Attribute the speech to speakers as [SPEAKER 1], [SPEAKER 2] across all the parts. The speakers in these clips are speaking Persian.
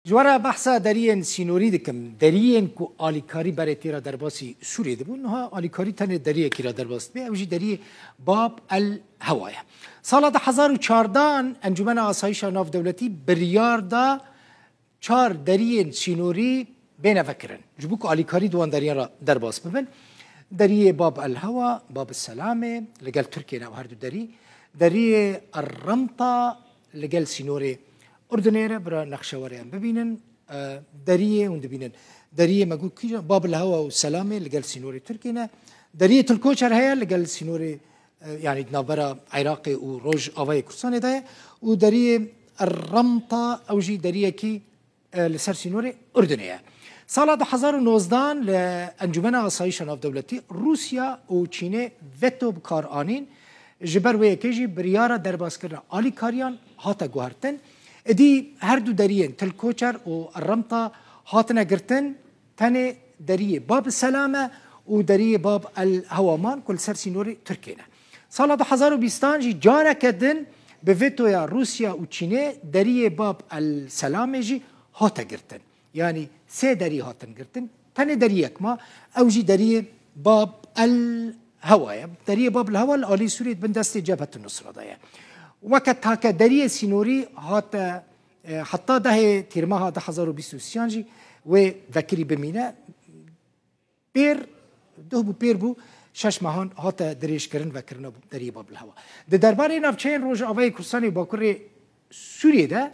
[SPEAKER 1] جوارا بحثا دارین سینوری دکم دارین کو آلیکاری برای تیرا درباسی سوریه دبون نها آلیکاری تنه داریه کی را درباست به اوجی داری باب الهوایا سال 2014 انجمن آسایش ناف دولتی بریار دا 4 دارین سینوری بین فکرن جبوک آلیکاری دوان دارین را درباست ببین داری باب الهوا باب السلامه لقال ترکیه نو هردو داری الرمطه لقال سینوری أردنيرة برا نقشواريان ببينن دريه وندبينن دريه ما قلت كيجا باب الهوا والسلامة اللي قال سينوري تركينا دريه الكوشر هي اللي قال سينوري يعني نابرا عراقي وروج أواي كرساني ده ودريه الرمطة أوجي دريه كي لسر سينوري أردنية سال 2019 لأنجمن آسایش ناف دولتی روسيا وچینه ویتو بکار آنین جبر ویکیجی بریارا درباس کردن آلی کاریان هاتا گوهرتن ادي هردو داريين تلكوشر والرمطة هاتنا قرتن تاني دارية باب السلامة ودارية باب الهوامان كل سرسي نوري تركينا سال 2020 جي جانا كدن بفيتو يا روسيا وچيني دارية باب السلامة جي هاتا قرتن يعني سي دارية هاتن قرتن تاني دارية كما او جي دارية باب الهوايا دارية باب الهوا الالي سوريا بندستي جبهة النصرة دايا وقت هاك داريه سينوري هات حتى ده تيرما هذا 2023 جي وذكري بمينا بير دوبو بير بو شش ماهان هات دريش كرن وكرنا بو داريه باب الهوا ده درباري نافچين روج اوي كرساني باكوري سوريا ده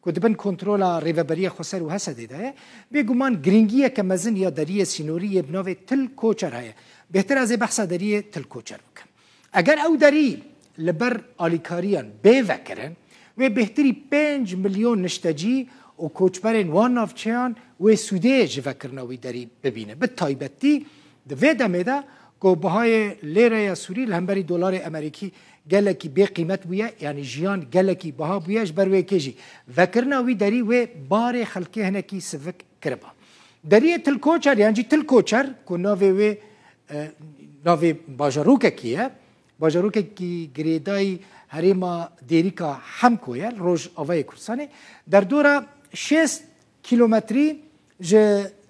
[SPEAKER 1] كنت بن كنترولا ريفابريه خسر وهسد ده بيگومان گرينگيه كمزن يا داريه سينوري بنوي تل كوچر هي بهتر از بحث داريه تل كوچر بكم اگر او داري لبر آلیکاریان بفکرن و بهتری 5 میلیون نشتجی و کوچبرین وان نافچیان و سوده جفکرناوی داری ببینه به تایبتی دوی دمیده که بهای لیره سوری لهمبری دلار امریکی گلکی به قیمت بویه یعنی جیان گلکی بها بویهش بروی کجی فکرناوی داری و بار خلقی هنکی سفک کربا داری تلکوچر یعنی تلکوچر که ناوی باجاروکه کیه باجاروکه کی گریدای هریما دیریکا همکویه روز آوای کرسانه در دوره 6 کیلومتری ج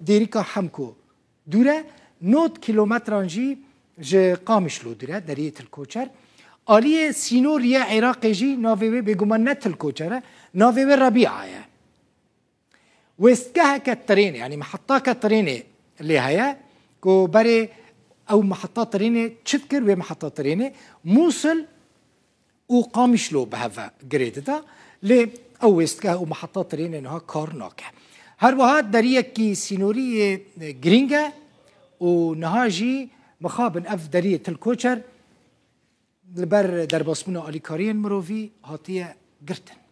[SPEAKER 1] دیریکا همکو دوره 9 کیلومترانجی ج قامشلو دوره دریه تلکوچر آلیه سینوریه عراقی جی ناوی بگمان نه تلکوچره ناوی ربیعه وستگاه کترینه یعنی محطه کترینه اللي هيا کو بري او محطات تريني تشتكر ومحطات تريني موصل وقامشلو بهذا جريدتا ل او ويستكا او محطات تريني انها كارناكه هروها داريه كي سينوريه جرينجا ونهاجي مخابن اف داريه الكوشر لبر درباسمنا اليكاريين مروفي هاتيه قرتن